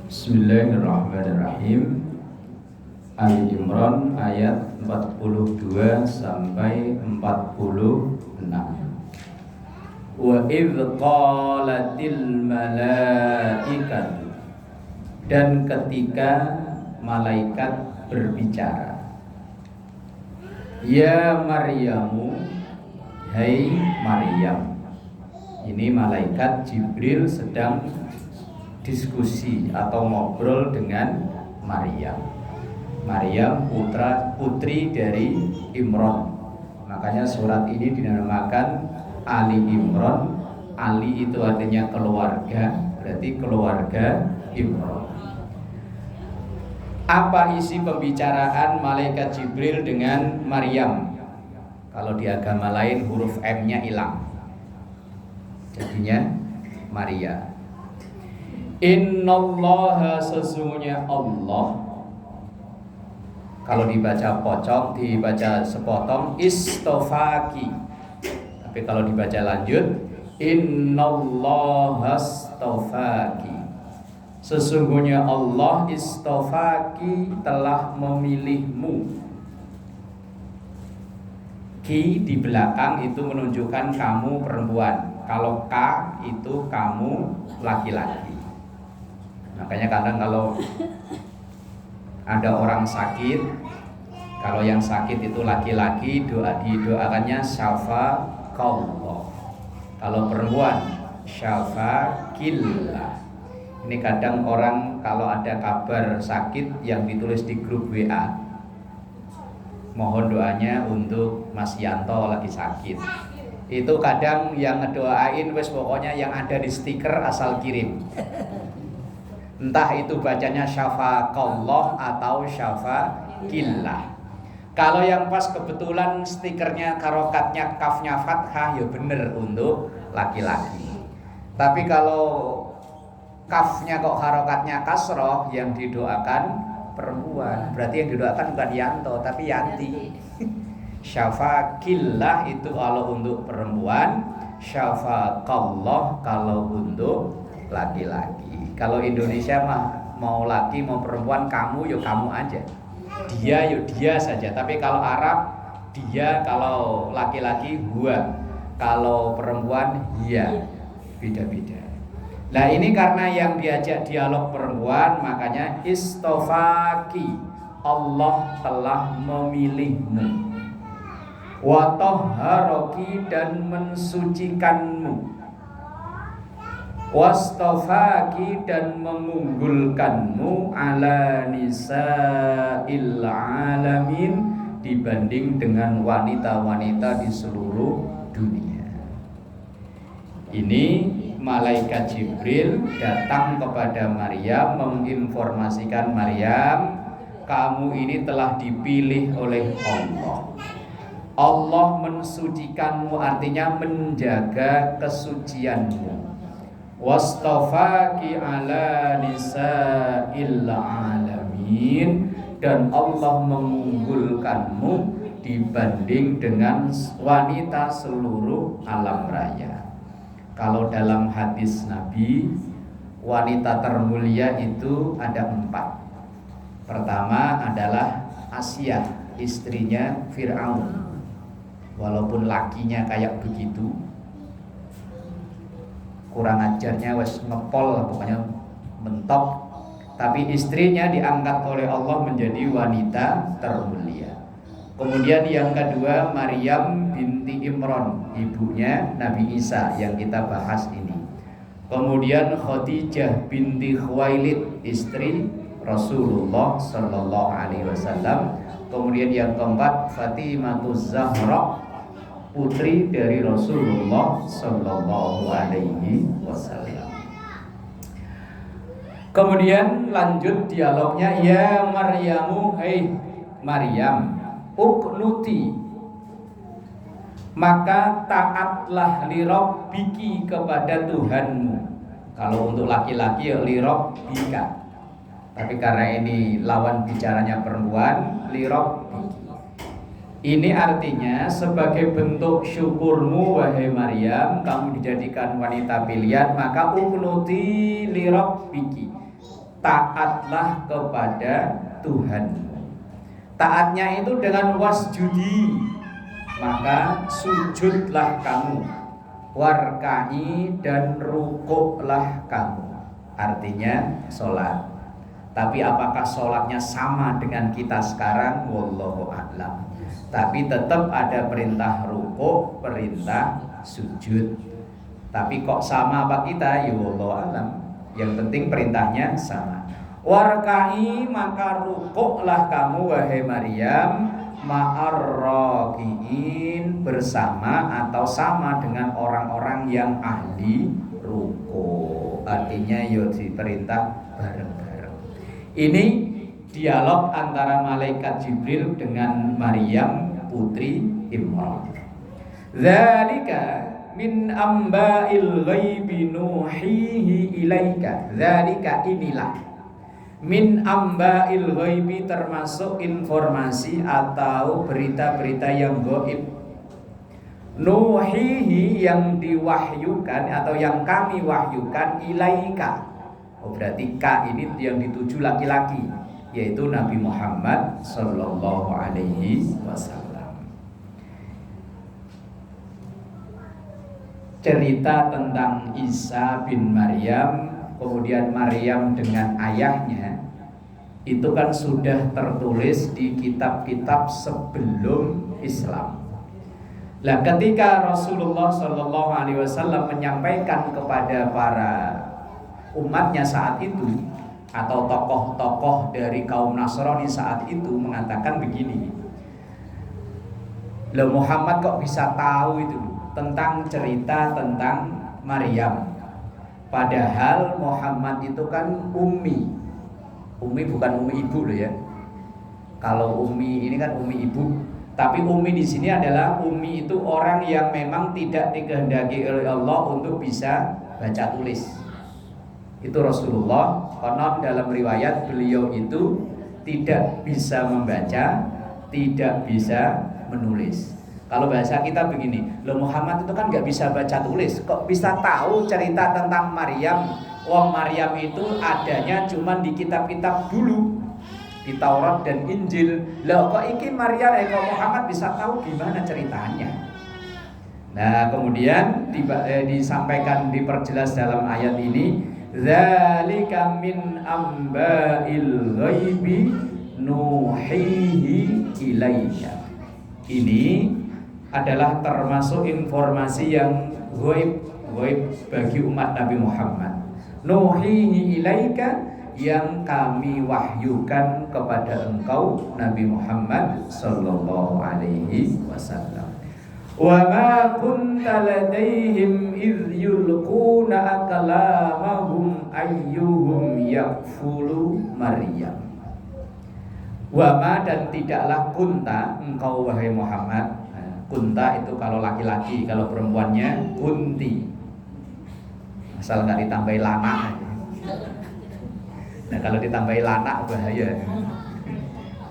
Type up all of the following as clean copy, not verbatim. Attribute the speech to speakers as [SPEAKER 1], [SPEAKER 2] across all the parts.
[SPEAKER 1] Bismillahirrahmanirrahim. Ali Imran ayat 42 sampai 46. Wa idz qalatil malaikatu, dan ketika malaikat berbicara, ya Maryamu, hai Maryam. Ini malaikat Jibril sedang diskusi atau ngobrol dengan Maryam. Maryam putri dari Imran. Makanya surat ini dinamakan Ali Imran. Ali itu artinya keluarga, berarti keluarga Imran. Apa isi pembicaraan malaikat Jibril dengan Maryam? Kalau di agama lain huruf M-nya hilang, jadinya Maria. Innallaha, sesungguhnya Allah. Kalau dibaca pocong, dibaca sepotong istofaki. Tapi kalau dibaca lanjut, innallaha istofaki, sesungguhnya Allah istofaki, telah memilihmu. Ki di belakang itu menunjukkan kamu perempuan. Kalau ka itu kamu laki-laki. Makanya kadang kalau ada orang sakit, kalau yang sakit itu laki-laki, didoakannya syafaqallah. Kalau perempuan syafaqillah. Ini kadang orang kalau ada kabar sakit yang ditulis di grup WA, mohon doanya untuk Mas Yanto lagi sakit. Itu kadang yang ngedoain wes pokoknya yang ada di stiker asal kirim. Entah itu bacanya syafaqallah atau syafaqillah. Kalau yang pas kebetulan stikernya karokatnya kafnya fathah, ya bener untuk laki-laki. Tapi kalau kafnya kok harokatnya kasroh, yang didoakan perempuan. Berarti yang didoakan bukan Yanto tapi Yanti. Syafaqillah itu kalau untuk perempuan, syafaqallah kalau untuk laki-laki. Kalau Indonesia mah mau laki mau perempuan, kamu yo kamu aja, dia yo dia saja. Tapi kalau Arab dia, kalau laki-laki huwa, kalau perempuan hiya, beda-beda. Nah ini karena yang diajak dialog perempuan, makanya istofaki, Allah telah memilihmu. Wa tahharaki, dan mensucikanmu. Wastafaki, dan mengunggulkanmu ala nisa'il alamin, dibanding dengan wanita-wanita di seluruh dunia. Ini malaikat Jibril datang kepada Maryam menginformasikan Maryam, kamu ini telah dipilih oleh Allah. Allah mensucikanmu, artinya menjaga kesucianmu. Wastafaki ala nisa'il alamin, dan Allah mengunggulkanmu dibanding dengan wanita seluruh alam raya. Kalau dalam hadis Nabi, wanita termulia itu ada 4. Pertama adalah Asia, istrinya Fir'aun. Walaupun lakinya kayak begitu, kurang ajarnya wes ngepol, pokoknya mentok, tapi istrinya diangkat oleh Allah menjadi wanita termulia. Kemudian yang kedua Maryam binti Imran, ibunya Nabi Isa yang kita bahas ini. Kemudian Khadijah binti Khuwailid, istri Rasulullah sallallahu alaihi wasallam. Kemudian yang keempat Fatimahuz Zahra, putri dari Rasulullah sallallahu alaihi wasallam. Kemudian lanjut dialognya, ya Maryamu, hai Maryam, uqnuti, maka taatlah li rabbiki, kepada Tuhanmu. Kalau untuk laki-laki ya li rabbika. Tapi karena ini lawan bicaranya perempuan, li rabbiki. Ini artinya sebagai bentuk syukurmu wahai Maryam, kamu dijadikan wanita pilihan, maka uqnuti li rabbiki, taatlah kepada Tuhan. Taatnya itu dengan wasjudi, maka sujudlah kamu, warka'i dan rukuklah kamu. Artinya sholat. Tapi apakah sholatnya sama dengan kita sekarang? Wallahu a'lam. Tapi tetap ada perintah rukuk, perintah sujud. Tapi kok sama apa kita? Ya wallahu a'lam. Yang penting perintahnya sama. Warka'i, maka rukuklah kamu wahai Maryam, ma'arrakiin, bersama atau sama dengan orang-orang yang ahli rukuk. Artinya yo diperintah bareng-bareng. Ini dialog antara malaikat Jibril dengan Maryam putri Imran. Dzalika min amba'il ghaibi nuhihi ilaika. Dzalika, inilah, min amba'il ghaibi, termasuk informasi atau berita-berita yang gaib. Nuhihi, yang diwahyukan atau yang kami wahyukan, ilaika. Oh, berarti ka ini yang dituju laki-laki, yaitu Nabi Muhammad sallallahu alaihi wasallam. Cerita tentang Isa bin Maryam, kemudian Maryam dengan ayahnya, itu kan sudah tertulis di kitab-kitab sebelum Islam. Nah, ketika Rasulullah Shallallahu Alaihi Wasallam menyampaikan kepada para umatnya saat itu, atau tokoh-tokoh dari kaum Nasrani saat itu, mengatakan begini, loh, Muhammad kok bisa tahu itu tentang cerita tentang Maryam? Padahal Muhammad itu kan ummi. Ummi bukan ummi ibu loh ya. Kalau ummi ini kan ummi ibu. Tapi ummi di sini adalah ummi itu orang yang memang tidak dikehendaki oleh Allah untuk bisa baca tulis. Itu Rasulullah. Konon dalam riwayat beliau itu tidak bisa membaca, tidak bisa menulis. Kalau bahasa kita begini, loh, Muhammad itu kan nggak bisa baca tulis, kok bisa tahu cerita tentang Maryam? Wong Maryam itu adanya cuma di kitab-kitab dulu, di Taurat dan Injil. Loh, kok iki Maryam, kok Muhammad bisa tahu gimana ceritanya? Nah, kemudian disampaikan, diperjelas dalam ayat ini, dzalika min amba'il ghaibi nuhihi ilaika. Ini adalah termasuk informasi yang gaib bagi umat Nabi Muhammad. Nuhihi ilaika, yang kami wahyukan kepada engkau Nabi Muhammad sallallahu alaihi wasallam. Wa ma kunta ladaihim idh yulquna aqlamahum ayyuhum yakfulu Maryam. Wa ma, dan tidaklah kunta engkau wahai Muhammad. Kunta itu kalau laki-laki, kalau perempuannya kunti. Asal nggak ditambahi lana. Nah, kalau ditambahi lana bahaya.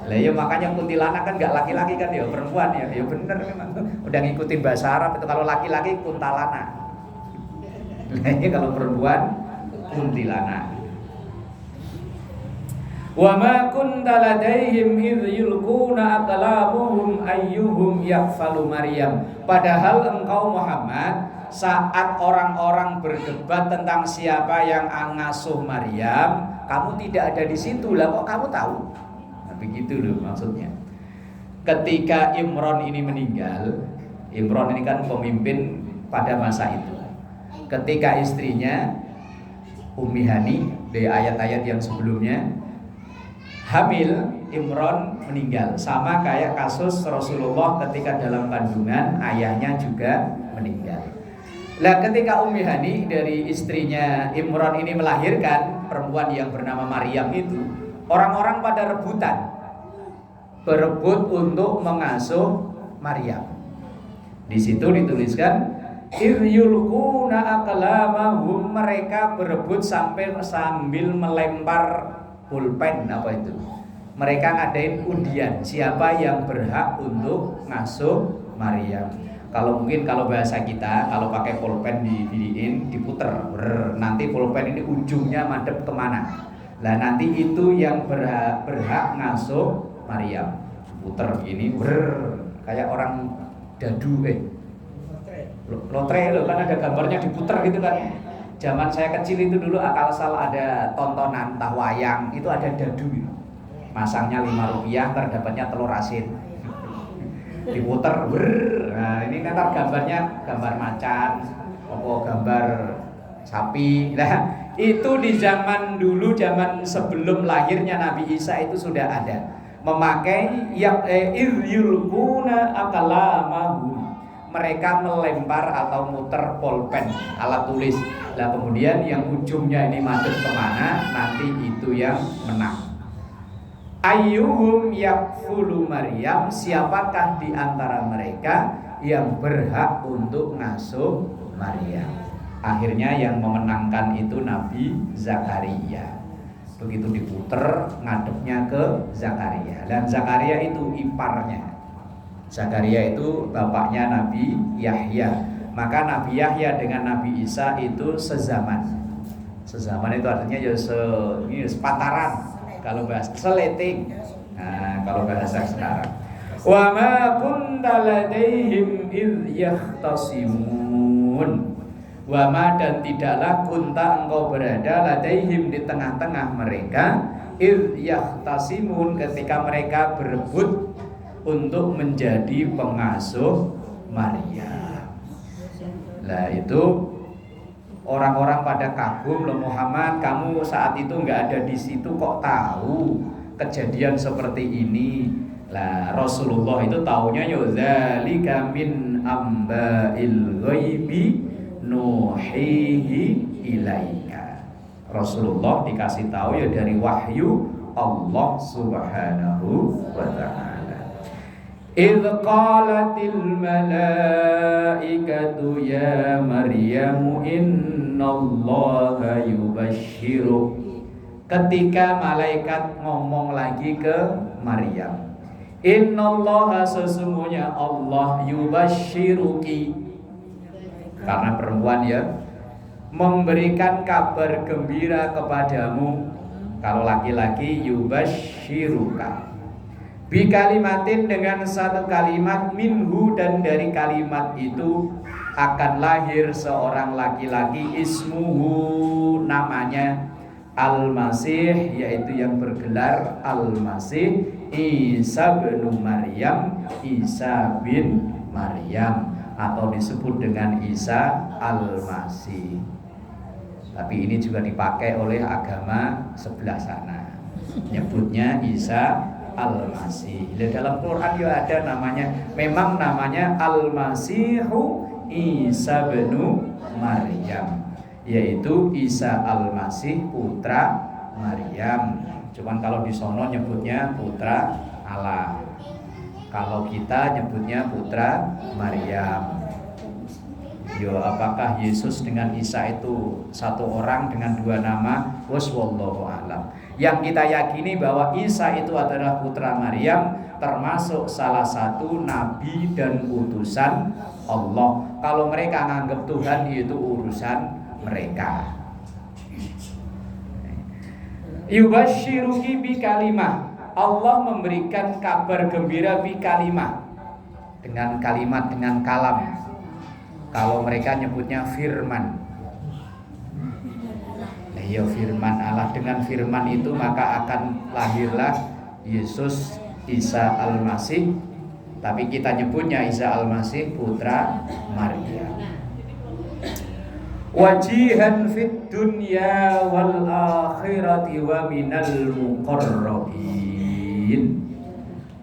[SPEAKER 1] Lah ya makanya kuntilanak kan nggak laki-laki kan, ya perempuan ya. Ya bener memang. Udah ngikutin bahasa Arab itu, kalau laki-laki kuntalana. Lah ya kalau perempuan kuntilana. Wa ma kunta ladaihim idh yulquna aqlamuhum ayyuhum yakfalu Maryam. Padahal engkau Muhammad saat orang-orang berdebat tentang siapa yang mengasuh Maryam, kamu tidak ada di situ. Lah kok kamu tahu? Nah, begitu loh maksudnya. Ketika Imran ini meninggal, Imran ini kan pemimpin pada masa itu. Ketika istrinya Ummi Hani, dari ayat-ayat yang sebelumnya, hamil, Imran meninggal. Sama kayak kasus Rasulullah ketika dalam kandungan, ayahnya juga meninggal. Nah, ketika Ummi Hani dari istrinya Imran ini melahirkan perempuan yang bernama Maryam itu, orang-orang pada rebutan, berebut untuk mengasuh Maryam. Di situ dituliskan iryulquna aqlamahum, mereka berebut sambil melempar pulpen, apa itu? Mereka ngadain undian siapa yang berhak untuk ngasuh Maryam. Kalau mungkin kalau bahasa kita, kalau pakai pulpen diputer, nanti pulpen ini ujungnya madep kemana? Lah nanti itu yang berhak ngasuh Maryam. Puter begini, kayak orang dadu lotre loh, kan ada gambarnya diputer gitu kan. Zaman saya kecil itu dulu asal ada tontonan entah wayang itu ada dadu gitu. Masangnya 5 rupiah, terdapatnya telur asin. Diputer, nah ini kan gambarnya gambar macan, apa gambar sapi. Nah itu di zaman dulu, zaman sebelum lahirnya Nabi Isa itu sudah ada memakai yulquna aqlamahum, mereka melempar atau muter pulpen alat tulis. Lah kemudian yang ujungnya ini madep kemana, nanti itu yang menang. Ayyuhum yakfulu Maryam, siapakah di antara mereka yang berhak untuk ngasuh Maryam. Akhirnya yang memenangkan itu Nabi Zakaria. Begitu diputer ngadepnya ke Zakaria, dan Zakaria itu iparnya. Zakaria itu bapaknya Nabi Yahya. Maka Nabi Yahya dengan Nabi Isa itu sezaman. Sezaman itu artinya ya sepataran. Kalau bahasa seleting, nah, kalau bahasa sekarang. Wa ma kunta ladaihim idh yahtasimun. Wa ma, dan tidaklah kunta engkau berada ladaihim di tengah-tengah mereka, idh yahtasimun, ketika mereka berebut untuk menjadi pengasuh Maryam. Lah itu orang-orang pada kagum, loh Muhammad, kamu saat itu nggak ada di situ kok tahu kejadian seperti ini. Lah Rasulullah itu taunya ya zalika min amba'il ghaibi nuhihi ilaika. Rasulullah dikasih tahu ya dari wahyu Allah Subhanahu wa ta'ala. إذ قالت الملائكة يا مريم إن الله يبشرك. Ketika malaikat ngomong lagi ke Maryam, innallaha, sesungguhnya Allah, yubashiruki, karena perempuan ya, memberikan kabar gembira kepadamu. Kalau laki-laki yubashiruka bi kalimatin, dengan satu kalimat, minhu, dan dari kalimat itu akan lahir seorang laki-laki, ismuhu, namanya Al-Masih, yaitu yang bergelar Al-Masih, Isa bin Maryam, Isa bin Maryam, atau disebut dengan Isa Al-Masih. Tapi ini juga dipakai oleh agama sebelah sana, nyebutnya Isa Al-Masih. Dalam Quran juga ada namanya, memang namanya Al-Masihu Isa bin Maryam, yaitu Isa Al-Masih putra Maryam. Cuman kalau di sono nyebutnya putra Allah, kalau kita nyebutnya putra Maryam. Yo, apakah Yesus dengan Isa itu satu orang dengan dua nama? Wallahu a'lam. Yang kita yakini bahwa Isa itu adalah putra Maryam, termasuk salah satu nabi dan utusan Allah. Kalau mereka nganggap Tuhan itu urusan mereka. Yubashiruki bi kalimah, Allah memberikan kabar gembira bi kalimah, dengan kalimat, dengan kalam. Kalau mereka nyebutnya firman, ya firman Allah, dengan firman itu maka akan lahirlah Yesus Isa Al-Masih. Tapi kita nyebutnya Isa Al-Masih putra Maryam. Wajihan fid dunya wal akhirati wa minal muqarrabin.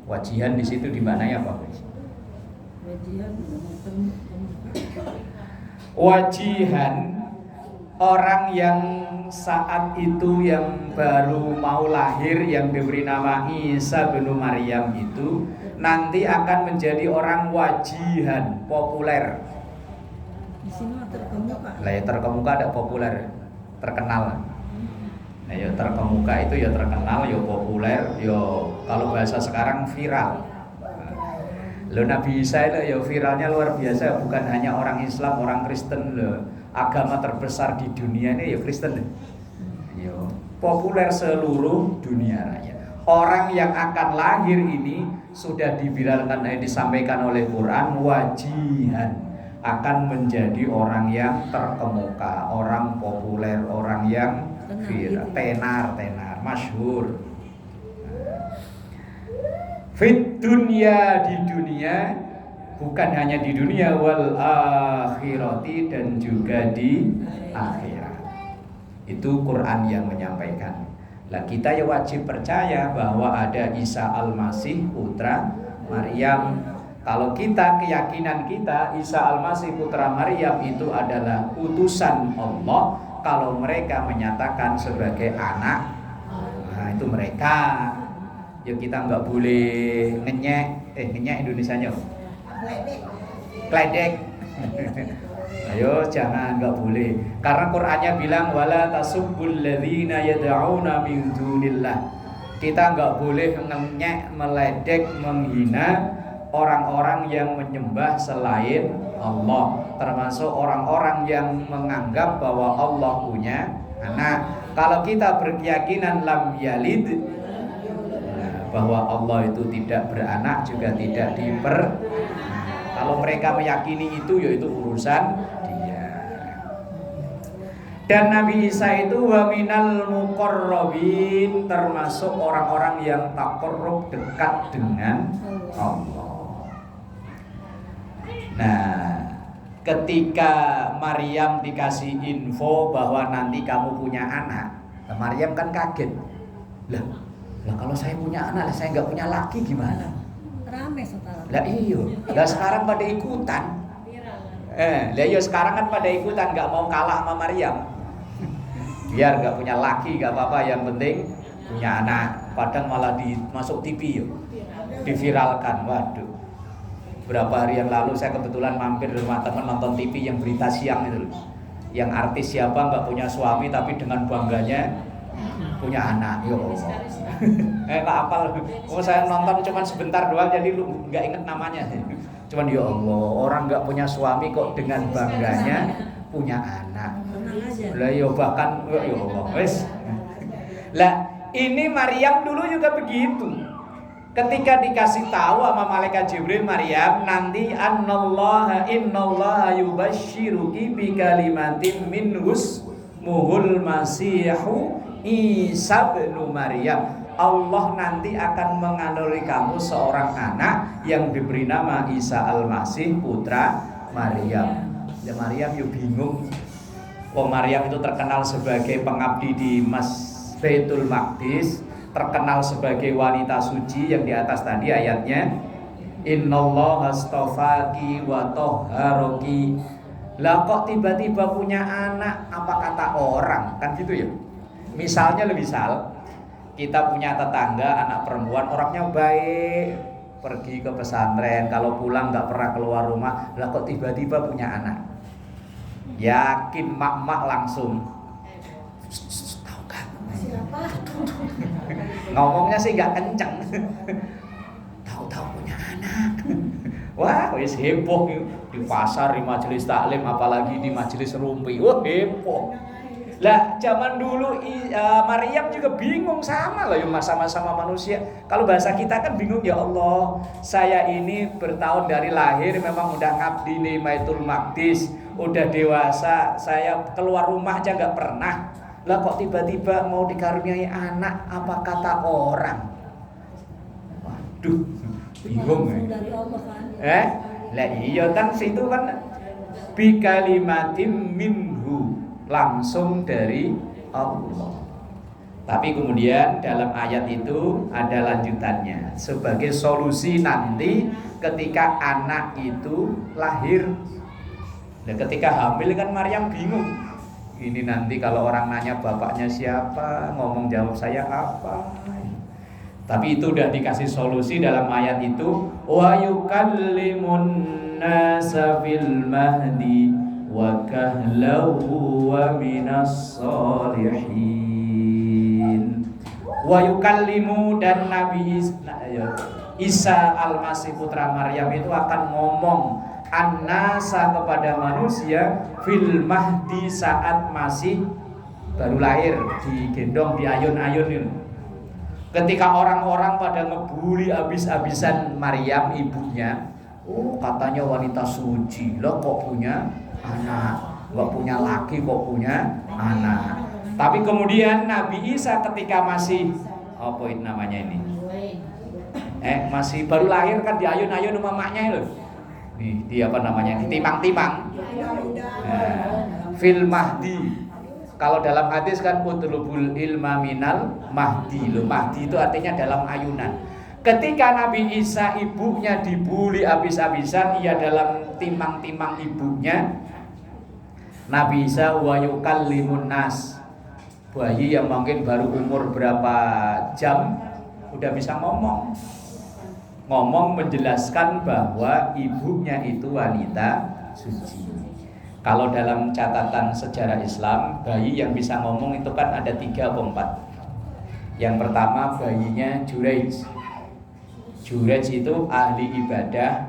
[SPEAKER 1] Wajihan di situ di mana ya Pak? Wajihan, orang yang saat itu yang baru mau lahir, yang diberi nama Isa bin Maryam itu nanti akan menjadi orang wajihan, populer.
[SPEAKER 2] Di sini terkemuka.
[SPEAKER 1] Lah ya terkemuka ada populer, terkenal. Nah ya terkemuka itu ya terkenal, ya populer, ya kalau bahasa sekarang viral. Loh Nabi Isa itu ya viralnya luar biasa, bukan hanya orang Islam, orang Kristen loh. Agama terbesar di dunia ini ya Kristen. Yo, populer seluruh dunia raya. Orang yang akan lahir ini sudah diviralkan disampaikan oleh Quran, wajihan, akan menjadi orang yang terkemuka, orang populer, orang yang viral, tenar, masyhur. Fit dunia, di dunia, bukan hanya di dunia, wal akhirati, dan juga di akhirat. Itu Quran yang menyampaikan. Lah kita ya wajib percaya bahwa ada Isa Al-Masih putra Maryam. Kalau kita, keyakinan kita Isa Al-Masih putra Maryam itu adalah utusan Allah, kalau mereka menyatakan sebagai anak, nah itu mereka. Ya kita nggak boleh ngenyek Indonesianya kledek. Ayo jangan, nggak boleh. Karena Qur'annya bilang wala tasubbul ladzina yad'una min dunillah. Kita nggak boleh ngenyek, meledek, menghina orang-orang yang menyembah selain Allah, termasuk orang-orang yang menganggap bahwa Allah punya anak. Kalau kita berkeyakinan lam yalid, bahwa Allah itu tidak beranak, juga tidak kalau mereka meyakini itu, yaitu urusan dia. Dan Nabi Isa itu wa minal muqarrabin, termasuk orang-orang yang taqarrub, dekat dengan Allah. Nah, ketika Maryam dikasih info bahwa nanti kamu punya anak, Maryam kan kaget. Lah kalau saya punya anak, saya nggak punya laki gimana?
[SPEAKER 2] Rame saudara.
[SPEAKER 1] Lah iyo, lah sekarang pada ikutan. Lah iyo sekarang kan pada ikutan, nggak mau kalah sama Maryam. Biar nggak punya laki nggak apa-apa, yang penting punya anak. Padahal malah masuk TV yo, diviralkan. Waduh, berapa hari yang lalu saya kebetulan mampir di rumah teman nonton TV yang berita siang itu, yang artis siapa nggak punya suami tapi dengan bangganya punya anak. Yo nggak apal. Saya nonton cuma sebentar doang, jadi lu nggak inget namanya. Cuman ya Allah, orang nggak punya suami kok dengan bangganya punya anak. Lah yo bahkan ya Allah wes. Lah ini Maryam dulu juga begitu. Ketika dikasih tahu sama malaikat Jibril, Maryam nanti innallaha yubashshiruki bi kalimatin minhus muhul masihu Isa bin Maryam. Allah nanti akan menganugerahi kamu seorang anak yang diberi nama Isa Al-Masih putra Maryam. Ya Maryam yuk bingung. Maryam itu terkenal sebagai pengabdi di Baitul Maqdis, terkenal sebagai wanita suci yang di atas tadi ayatnya. Innallaha astafaki wa tahharaki. Lah kok tiba-tiba punya anak, apa kata orang? Kan gitu ya. Misalnya kita punya tetangga anak perempuan, orangnya baik, pergi ke pesantren, kalau pulang nggak pernah keluar rumah, lah kok tiba-tiba punya anak? Yakin mak-mak langsung tahu kan? Ngomongnya sih nggak kenceng. Tahu-tahu punya anak. Wah, wis heboh di pasar, di majelis taklim, apalagi di majelis rumpi. Wah, heboh. Lah zaman dulu Maryam juga bingung, sama lah ya, sama-sama manusia. Kalau bahasa kita kan bingung, ya Allah, saya ini bertahun dari lahir memang udah ngabdi di Baitul Maqdis, udah dewasa, saya keluar rumah aja nggak pernah. Lah kok tiba-tiba mau dikaruniai anak, apa kata orang? Waduh, bingung ya. Lah iya kan situ kan bi kalimatin minhu, langsung dari Allah. Tapi kemudian dalam ayat itu ada lanjutannya sebagai solusi nanti ketika anak itu lahir. Dan ketika hamil kan Maryam bingung. Ini nanti kalau orang nanya bapaknya siapa, ngomong jawab saya apa. Tapi itu udah dikasih solusi dalam ayat itu, wa yukallimun nasa fil mahdi wa kahlahu wa minas solihin. Wa yukallimu, dan Nabi Isa Al-Masih putra Maryam itu akan ngomong an-nasa kepada manusia fil mahdi, saat masih baru lahir digendong di ayun-ayun itu. Ketika orang-orang pada ngebully habis-habisan Maryam ibunya, oh katanya wanita suci, lo kok punya anak, nggak punya laki kok punya anak. Tapi kemudian Nabi Isa ketika masih apa itu namanya ini, masih baru lahir kan di ayun-ayun mamanya itu, di apa namanya, ditimang-timang. Fil mahdi. Kalau dalam hadis kan utlubul ilma minal mahdi. Loh, mahdi itu artinya dalam ayunan. Ketika Nabi Isa ibunya dibuli habis-habisan, ia dalam timang-timang ibunya. Nabi Isa wa yukallimun nas. Bayi yang mungkin baru umur berapa jam udah bisa ngomong. Ngomong menjelaskan bahwa ibunya itu wanita suci. Kalau dalam catatan sejarah Islam, bayi yang bisa ngomong itu kan ada 3 atau 4. Yang pertama bayinya Jurej. Jurej itu ahli ibadah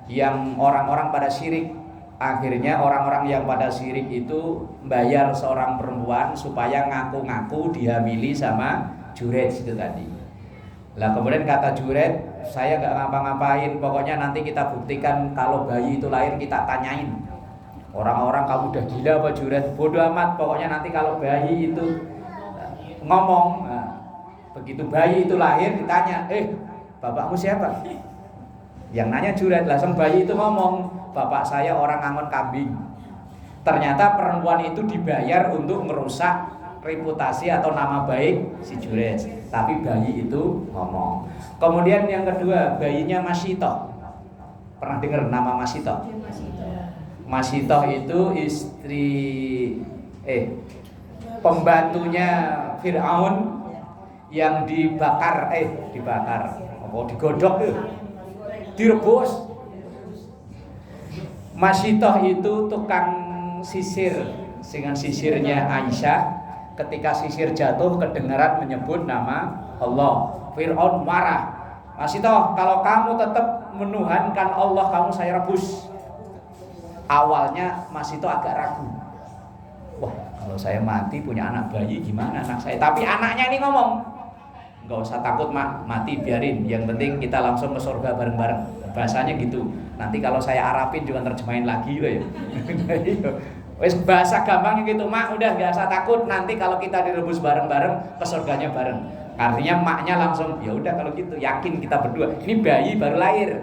[SPEAKER 1] yang orang-orang pada syirik. Akhirnya orang-orang yang pada syirik itu bayar seorang perempuan supaya ngaku-ngaku dihamili sama Jurej itu tadi. Lah kemudian kata Jurej, saya gak ngapa-ngapain, pokoknya nanti kita buktikan kalau bayi itu lahir kita tanyain. Orang-orang kamu udah gila apa Juret? Bodoh amat, pokoknya nanti kalau bayi itu ngomong, begitu bayi itu lahir ditanya, bapakmu siapa? Yang nanya Juret, langsung bayi itu ngomong, bapak saya orang ngangon kambing. Ternyata perempuan itu dibayar untuk merusak reputasi atau nama baik si Juret. Tapi bayi itu ngomong. Kemudian yang kedua, bayinya Masitoh. Pernah dengar nama Masitoh? Masitoh itu istri pembantunya Fir'aun yang dibakar digodok direbus. Masitoh itu tukang sisir dengan sisirnya Aisyah. Ketika sisir jatuh kedengaran menyebut nama Allah. Fir'aun marah. Masitoh, kalau kamu tetap menuhankan Allah, kamu saya rebus. Awalnya Masitoh agak ragu. Wah, kalau saya mati punya anak bayi gimana anak saya? Tapi anaknya ini ngomong, nggak usah takut mak, mati biarin. Yang penting kita langsung ke surga bareng-bareng. Bahasanya gitu. Nanti kalau saya Arabin juga terjemahin lagi loh ya. Wes bahasa gampangnya gitu, mak udah nggak usah takut. Nanti kalau kita direbus bareng-bareng ke surganya bareng. Artinya maknya langsung ya udah kalau gitu yakin kita berdua. Ini bayi baru lahir.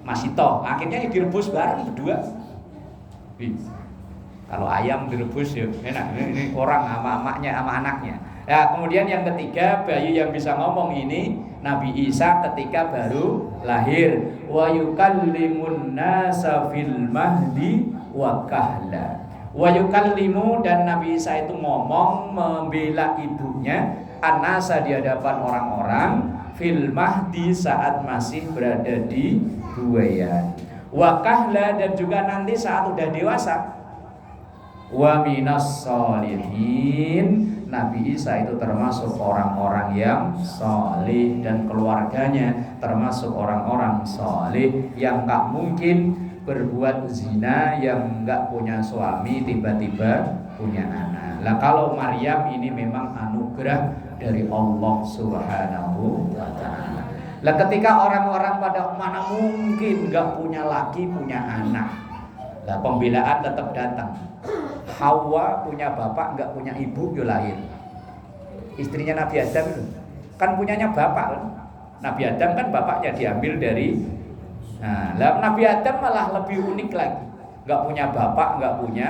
[SPEAKER 1] Masitoh, akhirnya direbus bareng berdua. Kalau ayam direbus ya enak. Ini orang sama emaknya sama anaknya. Ya, kemudian yang ketiga, bayi yang bisa ngomong ini Nabi Isa ketika baru lahir. Wa yukallimun nasa fil mahdi wa kahla. Wa yukallimu, dan Nabi Isa itu ngomong membela ibunya an-nasa di hadapan orang-orang fil mahdi saat masih berada di buayan. Wa kahla, dan juga nanti saat udah dewasa. Wa minas solihin, Nabi Isa itu termasuk orang-orang yang solih, dan keluarganya termasuk orang-orang solih yang gak mungkin berbuat zina, yang gak punya suami tiba-tiba punya anak. Lah kalau Maryam ini memang anugerah dari Allah Subhanahu wa ta'ala. Lah ketika orang-orang pada mana mungkin gak punya laki punya anak, lah pembelaan tetap datang. Hawa punya bapak gak punya ibu, yo lahir. Istrinya Nabi Adam kan punyanya bapak kan. Nabi Adam kan bapaknya diambil dari. Nah, Nabi Adam malah lebih unik lagi. Gak punya bapak, gak punya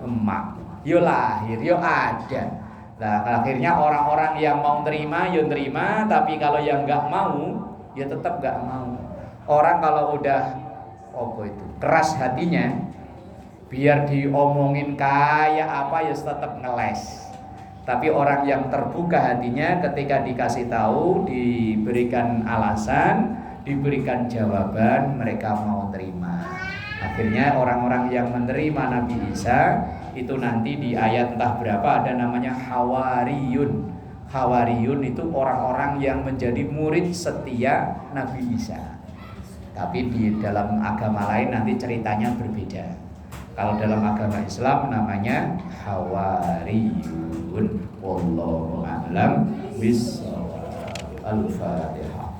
[SPEAKER 1] emak, yo lahir, yo ada. Nah, akhirnya orang-orang yang mau terima, yo terima. Tapi kalau yang gak mau, ya tetap gak mau. Orang kalau udah keras hatinya, biar diomongin kayak apa ya tetap ngeles. Tapi orang yang terbuka hatinya ketika dikasih tahu, diberikan alasan, diberikan jawaban, mereka mau terima. Akhirnya orang-orang yang menerima Nabi Isa itu nanti di ayat entah berapa ada namanya Hawariyun. Hawariyun itu orang-orang yang menjadi murid setia Nabi Isa. Tapi di dalam agama lain nanti ceritanya berbeda. Kalau dalam agama Islam namanya hawariyun. Wallahu a'lam bishawab. Al-Fatihah.